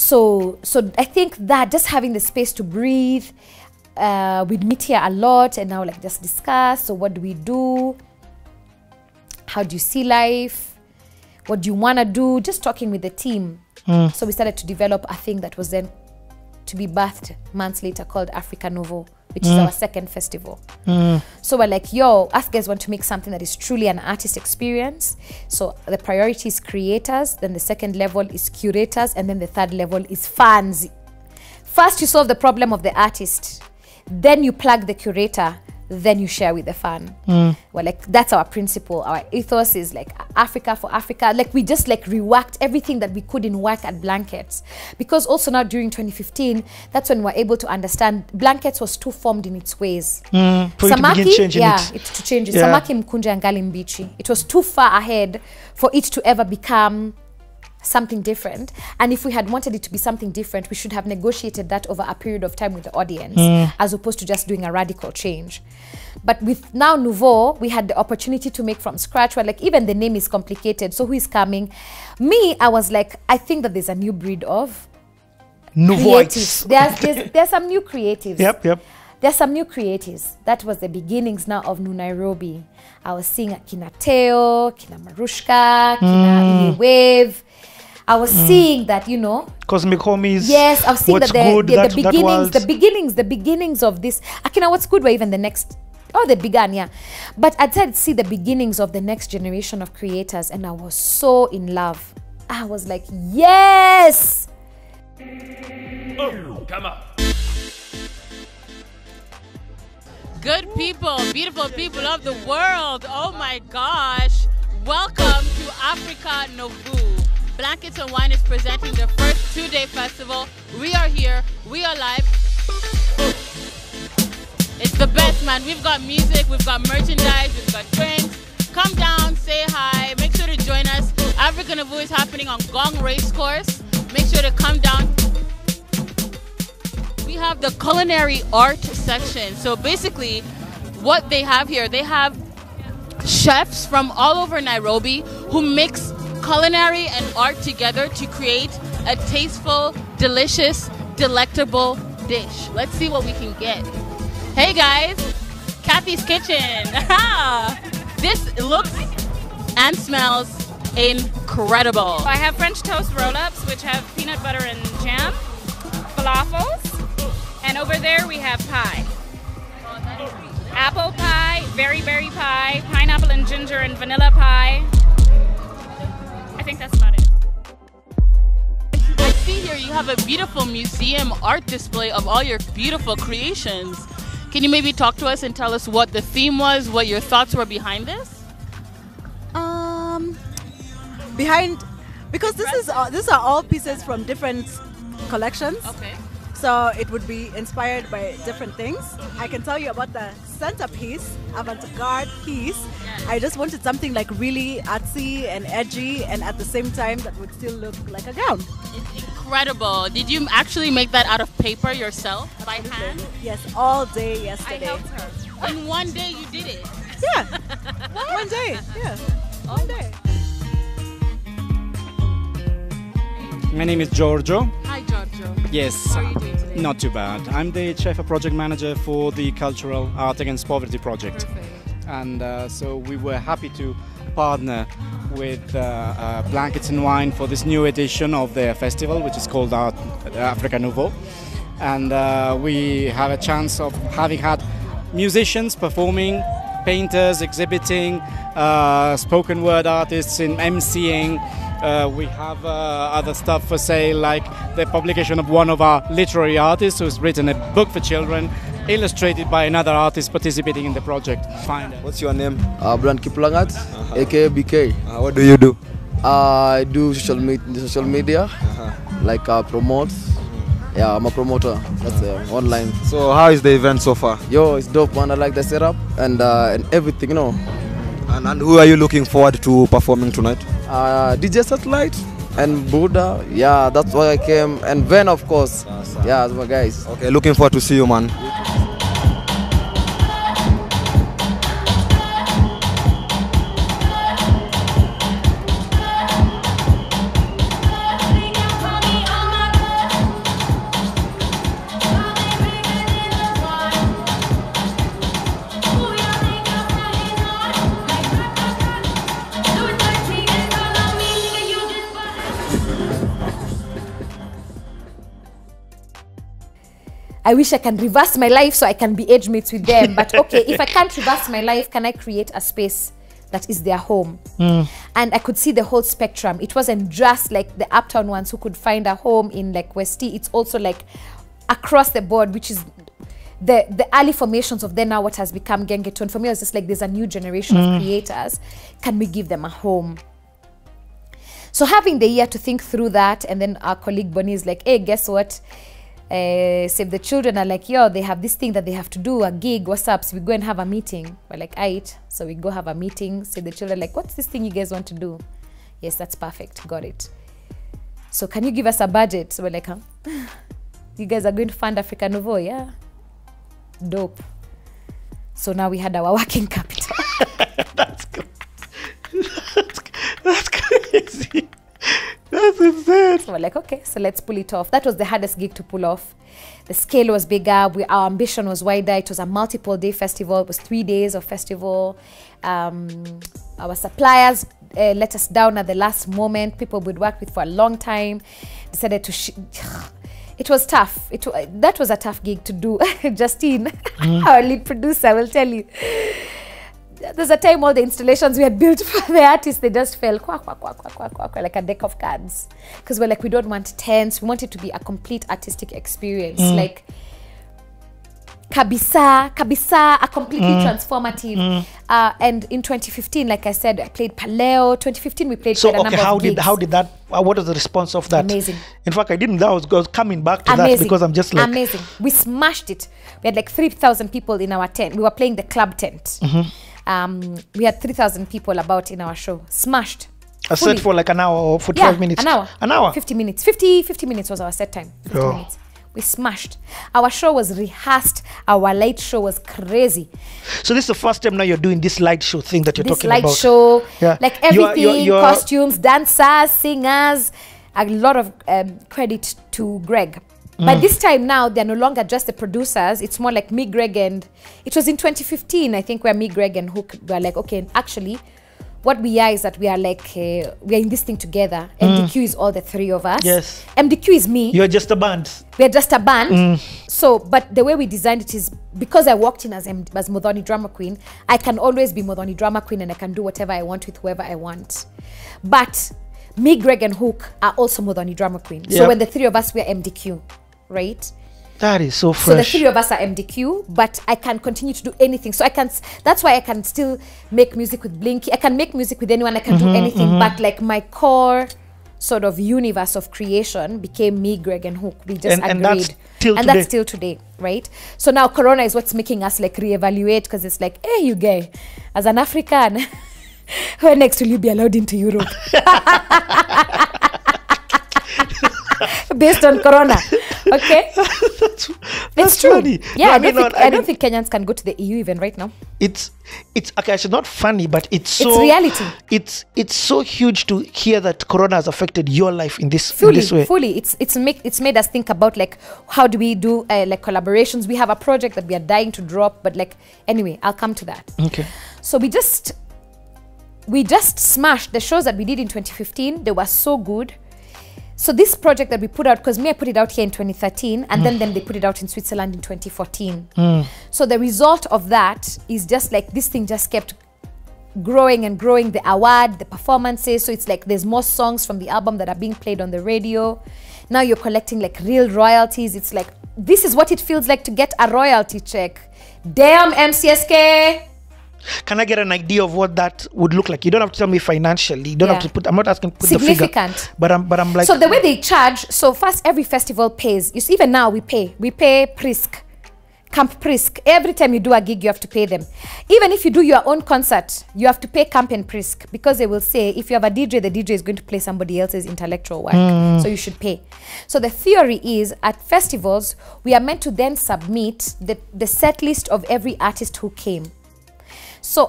So I think that just having the space to breathe, we'd meet here a lot and now like just discuss. So what do we do? How do you see life? What do you want to do? Just talking with the team. So we started to develop a thing that was then to be birthed months later called Africa Nouveau, which is our second festival. So we're like, yo, us guys want to make something that is truly an artist experience. So the priority is creators, then the second level is curators, and then the third level is fans. First you solve the problem of the artist, then you plug the curator, then you share with the fan. Well, like that's our principle. Our ethos is like Africa for Africa. Like we just like reworked everything that we couldn't work at Blankets, because also now during 2015, that's when we're able to understand Blankets was too formed in its ways. Samaki, to change it. Samaki mkunja ngali mbichi. It was too far ahead for it to ever become something different. And if we had wanted it to be something different, we should have negotiated that over a period of time with the audience, as opposed to just doing a radical change. But with now Nouveau, we had the opportunity to make from scratch, where like even the name is complicated. So who is coming? Me, I was like, I think that there's a new breed of creatives. There's some new creatives. There's some new creatives. That was the beginnings now of New Nairobi. I was seeing Kina Teo, Kina Marushka, Kina Wave. I was seeing that, you know, Cosmic Homies. Yes, I was seeing that the beginnings of this. Akina, what's good were even the next, they began, yeah. But I tried to see the beginnings of the next generation of creators, and I was so in love. I was like, yes. Oh, come on. Good people, beautiful people of the world. Oh my gosh. Welcome to Africa Nouveau. Blankets and Wine is presenting the first two-day festival. We are here, we are live. It's the best, man. We've got music, we've got merchandise, we've got drinks. Come down, say hi, make sure to join us. Africa Nouveau is happening on Gong Racecourse. Make sure to come down. We have the culinary art section. So basically, what they have here, they have chefs from all over Nairobi who mix culinary and art together to create a tasteful, delicious, delectable dish. Let's see what we can get. Hey guys, Kathy's Kitchen. This looks and smells incredible. I have French toast roll-ups, which have peanut butter and jam, falafels, and over there we have pie. Apple pie, berry pie, pineapple and ginger and vanilla pie. I think that's about it. I see here you have a beautiful museum art display of all your beautiful creations. Can you maybe talk to us and tell us what the theme was, what your thoughts were behind this? Because these are all pieces from different collections. Okay. So it would be inspired by different things. I can tell you about the centerpiece, avant-garde piece. Yes. I just wanted something like really artsy and edgy, and at the same time that would still look like a gown. It's incredible. Did you actually make that out of paper yourself, by hand? Yes, all day yesterday. I helped her. In one day you did it? Yeah, one day, yeah, one day. My name is Giorgio. Hi, Giorgio. Yes. How are you doing today? Not too bad. I'm the Chief Project Manager for the Cultural Art Against Poverty project. Perfect. And so we were happy to partner with Blankets and Wine for this new edition of their festival, which is called Africa Nouveau. And we have a chance of having had musicians performing, painters exhibiting, spoken word artists in MCing. We have other stuff for sale, like the publication of one of our literary artists who's written a book for children, illustrated by another artist participating in the project. What's your name? Brand Kiplangat, aka BK. What do you do? I do social media, like promote. Yeah, I'm a promoter. That's online. So how is the event so far? Yo, it's dope, man. I like the setup and everything, you know. And who are you looking forward to performing tonight? DJ Satellite and Buddha. Yeah, that's why I came. And Ven, of course. Yeah, that's my guys. Okay, looking forward to see you, man. I wish I can reverse my life so I can be age mates with them. But okay, if I can't reverse my life, can I create a space that is their home? And I could see the whole spectrum. It wasn't just like the uptown ones who could find a home in like Westie. It's also like across the board, which is the early formations of then now what has become Gengeton. For me, it was just like there's a new generation of creators. Can we give them a home? So having the year to think through that, and then our colleague Bonnie is like, hey, guess what? Save the Children are like, yo, they have this thing that they have to do, a gig, what's up? So we go and have a meeting. We're like, aight. So we go have a meeting. Save the Children like, what's this thing you guys want to do? Yes, that's perfect. Got it. So can you give us a budget? So we're like, huh? You guys are going to fund Africa Nouveau? Yeah. Dope. So now we had our working capital. That's good. That's crazy. That's insane. So we're like, okay, so let's pull it off. That was the hardest gig to pull off. The scale was bigger. Our ambition was wider. It was a multiple day festival. It was 3 days of festival. Our suppliers let us down at the last moment. People we'd worked with for a long time decided to... It was tough. That was a tough gig to do. Justine, our lead producer, will tell you. There's a time all the installations we had built for the artists, they just fell quack, quack, quack, quack, quack, quack, like a deck of cards. Because we're like, we don't want tents. We want it to be a complete artistic experience. Like, kabisa, a completely transformative. And in 2015, like I said, I played Paleo. 2015, we played quite a number of gigs. How did that, what was the response of that? Amazing. In fact, I didn't know I was coming back to that because I'm just like... Amazing. We smashed it. We had like 3,000 people in our tent. We were playing the club tent. We had 3,000 people about in our show. Smashed. A set for like an hour or 45 minutes? An hour. An hour? 50 minutes. 50 minutes was our set time. 50 minutes. We smashed. Our show was rehearsed. Our light show was crazy. So this is the first time now you're doing this light show thing that you're talking about. This light show, like everything, costumes, dancers, singers, a lot of credit to Greg. But this time now, they're no longer just the producers. It's more like me, Greg, and it was in 2015, I think, where me, Greg, and Hook were like, okay, actually, what we are is that we are like, we are in this thing together. MDQ is all the three of us. Yes. MDQ is me. You're just a band. We're just a band. So, but the way we designed it is, because I walked in as Muthoni Drummer Queen, I can always be Muthoni Drummer Queen and I can do whatever I want with whoever I want. But me, Greg, and Hook are also Muthoni Drummer Queen. So when the three of us, we're MDQ. Right? That is so fresh. So the three of us are MDQ, but I can continue to do anything. So I can, that's why I can still make music with Blinky. I can make music with anyone. I can do anything. But like my core sort of universe of creation became me, Greg, and Hook. We just agreed. That's still today, right? So now Corona is what's making us like reevaluate, because it's like, hey, you guy, as an African, when next will you be allowed into Europe? Based on Corona, okay? That's true. Funny. Yeah, no, I don't think Kenyans can go to the EU even right now. It's okay. It's not funny, but it's reality. It's so huge to hear that Corona has affected your life in this way. Fully. It's made us think about like how do we do like collaborations. We have a project that we are dying to drop, but like anyway, I'll come to that. Okay. So we just smashed the shows that we did in 2015. They were so good. So this project that we put out, because I put it out here in 2013, and then they put it out in Switzerland in 2014. So the result of that is just like this thing just kept growing and growing, the award, the performances. So it's like there's more songs from the album that are being played on the radio. Now you're collecting like real royalties. It's like, this is what it feels like to get a royalty check. Damn, MCSK. Can I get an idea of what that would look like? You don't have to tell me financially. You don't have to put, I'm not asking to put the figure. Significant. But I'm like... So the way they charge, so first every festival pays. You see, even now we pay Prisk, Camp Prisk. Every time you do a gig, you have to pay them. Even if you do your own concert, you have to pay Camp and Prisk, because they will say, if you have a DJ, the DJ is going to play somebody else's intellectual work. So you should pay. So the theory is, at festivals, we are meant to then submit the set list of every artist who came. So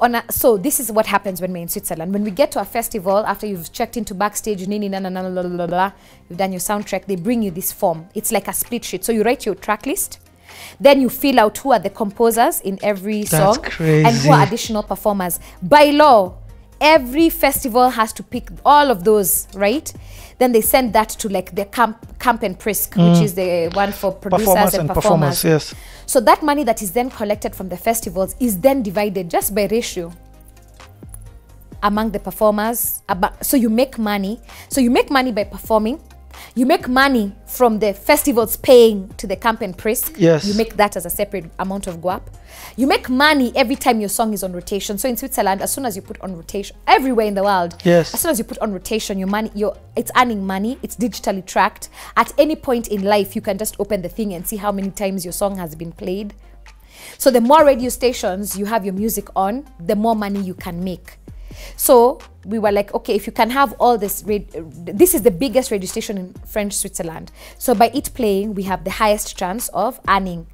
this is what happens when we're in Switzerland. When we get to a festival, after you've checked into backstage, you've done your sound check, they bring you this form. It's like a split sheet. So you write your track list. Then you fill out who are the composers in every song. Crazy. And who are additional performers. By law, every festival has to pick all of those, right? Then they send that to like the camp and Prisk, which is the one for producers and performers. Yes. So that money that is then collected from the festivals is then divided just by ratio among the performers. So you make money. So you make money by performing. You make money from the festivals paying to the camp and Prisk. Yes. You make that as a separate amount of guap. You make money every time your song is on rotation. So in Switzerland, as soon as you put on rotation, everywhere in the world, yes, as soon as you put on rotation, it's earning money. It's digitally tracked. At any point in life, you can just open the thing and see how many times your song has been played. So the more radio stations you have your music on, the more money you can make. So we were like, okay, if you can have all this, this is the biggest radio station in French Switzerland. So by it playing, we have the highest chance of earning.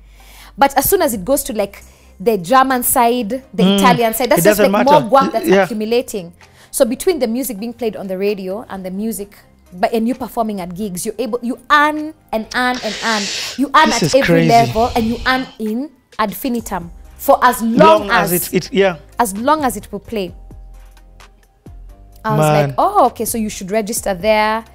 But as soon as it goes to like the German side, the Italian side, that's just like more guap that's accumulating. So between the music being played on the radio and the music, and you performing at gigs, you earn and earn and earn. You earn at every level, and you earn in ad infinitum for as long as as long as it will play. I was like, oh, okay, so you should register there.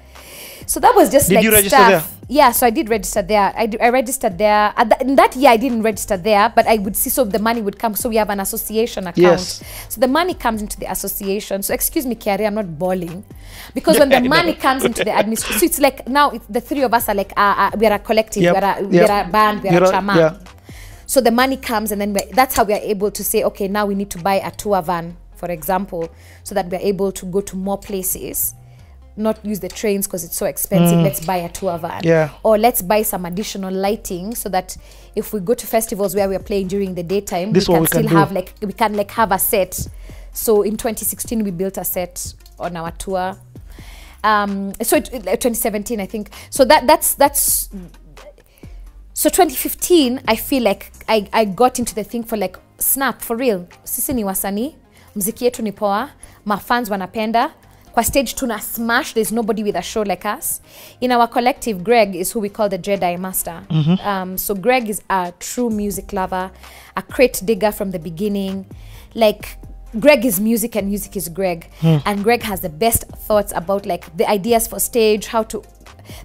So that was just did like you register stuff. there? Yeah, so I did register there. I registered there. In that year, I didn't register there, but I would see, so the money would come. So we have an association account. Yes. So the money comes into the association. So excuse me, Kiari, I'm not bawling. Because when the money comes into the administration, so it's like now the three of us are like, we are a collective, we are a band, we are a chama. So the money comes, and then that's how we are able to say, okay, now we need to buy a tour van, for example, so that we're able to go to more places, not use the trains because it's so expensive. Let's buy a tour van. Yeah. Or let's buy some additional lighting so that if we go to festivals where we're playing during the daytime, we can still have have a set. So in 2016, we built a set on our tour. So 2017, I think. So that's so 2015, I feel like I got into the thing for like, snap, for real. Sisi ni wasanii, mziki yetu ni poa, mafans wanapenda, kwa stage tuna smash, there's nobody with a show like us. In our collective, Greg is who we call the Jedi Master. So Greg is a true music lover, a crate digger from the beginning. Like, Greg is music and music is Greg. And Greg has the best thoughts about like the ideas for stage, how to...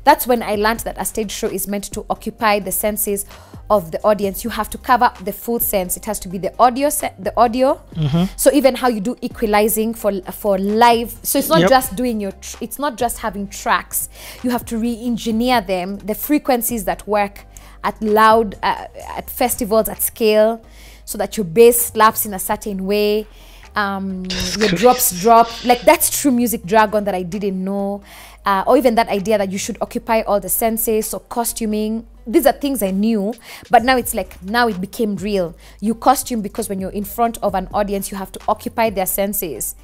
That's when I learned that a stage show is meant to occupy the senses of the audience. You have to cover the full sense. It has to be the audio, So even how you do equalizing for live. So it's not just doing it's not just having tracks. You have to re-engineer them, the frequencies that work at loud, at festivals, at scale, so that your bass slaps in a certain way. Your drops drop. Like, that's true music jargon that I didn't know. Or even that idea that you should occupy all the senses, so costuming. These are things I knew, but now it's like, now it became real. You costume because when you're in front of an audience, you have to occupy their senses.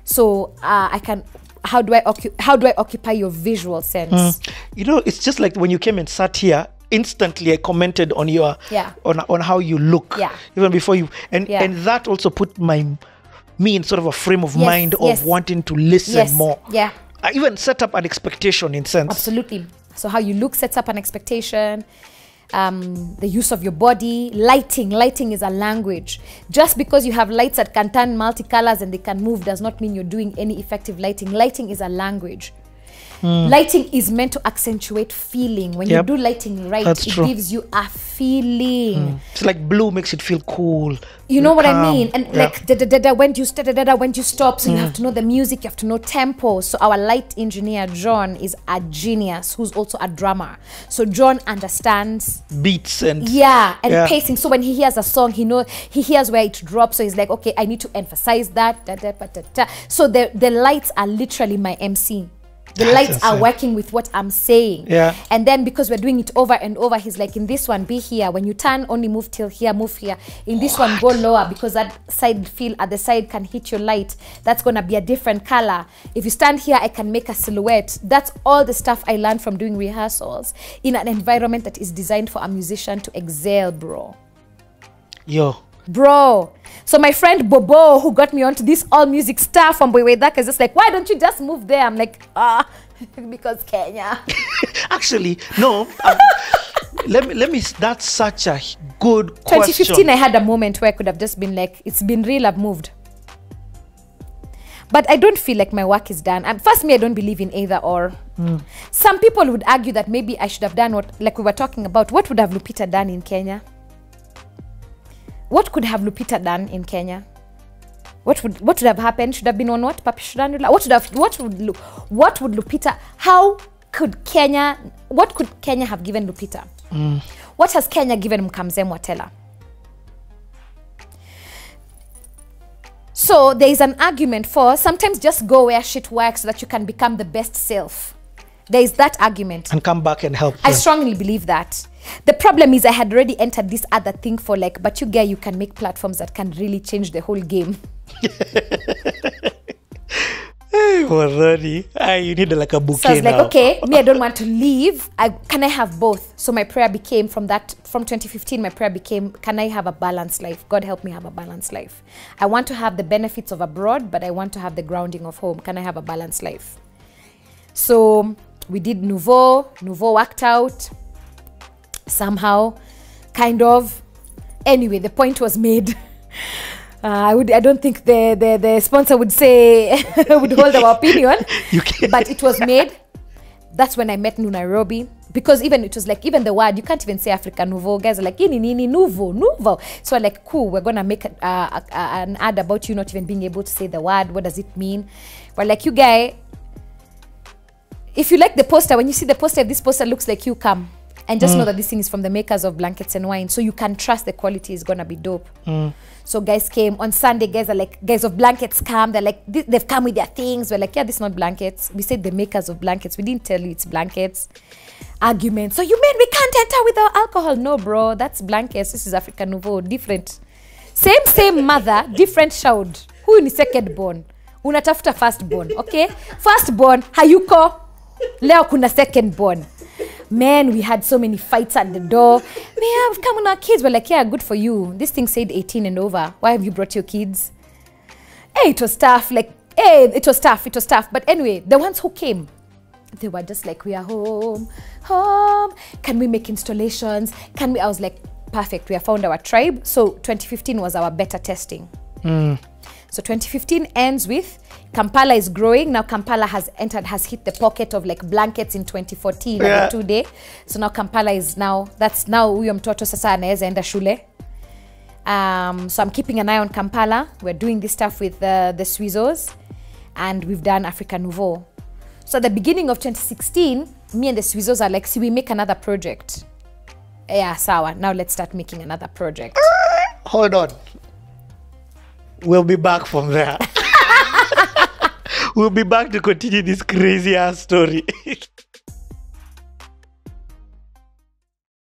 So how do I occupy your visual sense? You know, it's just like when you came and sat here, instantly I commented on your on how you look, even before you, and that also put me in sort of a frame of mind of wanting to listen more. I even set up an expectation in sense. Absolutely. So how you look sets up an expectation. The use of your body, lighting is a language. Just because you have lights that can turn multicolors and they can move does not mean you're doing any effective lighting. Lighting is a language. Lighting is meant to accentuate feeling. When you do lighting right, it gives you a feeling. It's like blue makes it feel cool. You know what I mean? And like when you stop, so you have to know the music, you have to know tempo. So our light engineer, John, is a genius who's also a drummer. So John understands beats and pacing. So when he hears a song, he hears where it drops. So he's like, okay, I need to emphasize that. So the lights are literally my MC. The lights are working with what I'm saying. And then because we're doing it over and over, he's like, in this one, be here. When you turn, only move till here, move here. In this one, go lower because that side feel at the side can hit your light. That's going to be a different color. If you stand here, I can make a silhouette. That's all the stuff I learned from doing rehearsals in an environment that is designed for a musician to excel, bro. Bro. So my friend Bobo, who got me onto this all music stuff from Boywedaka, is just like, why don't you just move there? I'm like, because Kenya. Actually, no. Let me. That's such a good question. 2015, I had a moment where I could have just been like, it's been real, I've moved. But I don't feel like my work is done. First, me, I don't believe in either or. Some people would argue that maybe I should have done what, like we were talking about, what would have Lupita done in Kenya? What could have Lupita done in Kenya? What would have happened? Should have been on what? What would Lupita, what could Kenya have given Lupita? What has Kenya given Mkamze Mwatela? So there is an argument for sometimes just go where shit works so that you can become the best self. There is that argument. And come back and help. I strongly believe that. The problem is I had already entered this other thing for like, but you can make platforms that can really change the whole game. Hey, Muthoni, you need like a bouquet. So I was like, now. okay, me, I don't want to leave. Can I have both? So my prayer became from 2015, my prayer became, can I have a balanced life? God help me have a balanced life. I want to have the benefits of abroad, but I want to have the grounding of home. Can I have a balanced life? So we did Nouveau. Nouveau worked out somehow, kind of. Anyway, the point was made. I don't think the sponsor would say would hold our opinion, but it was made. That's when I met Nairobi, because even it was like, even the word, you can't even say Africa Nouveau. Guys are like, ini Nouveau. So I'm like, cool, we're gonna make an ad about you not even being able to say the word. What does it mean? We're like, you guy, if you like the poster, when you see the poster, if this poster looks like you, come and just know that this thing is from the makers of Blankets and Wine, so you can trust the quality is gonna be dope. So guys came on Sunday. Guys are like, guys of Blankets come. They're like, they've come with their things. We're like, yeah, this is not blankets. We said the makers of blankets. We didn't tell you it's blankets. Argument. So you mean we can't enter with our alcohol? No, bro, that's blankets. This is Africa Nouveau. Different. Same mother, different child. Who is second born? Unatafuta first born. Okay, first born hayuko. Leo kuna second born. Man, we had so many fights at the door. Man, we've come with our kids. We're like, yeah, good for you. This thing said 18 and over. Why have you brought your kids? Hey, it was tough. Like, hey, it was tough. But anyway, the ones who came, they were just like, we are home. Can we make installations? I was like, perfect. We have found our tribe. So 2015 was our beta testing. So 2015 ends with Kampala is growing. Now Kampala has hit the pocket of like blankets in 2014, like 2 day. So now Kampala is that's now huyo mtoto sasa anaweza enda shule. So I'm keeping an eye on Kampala. We're doing this stuff with the Swizzos, and we've done Africa Nouveau. So at the beginning of 2016, me and the Swizzos are like, see, we make another project. Yeah, sawa. Now let's start making another project. Hold on. We'll be back from there. We'll be back to continue this crazy ass story.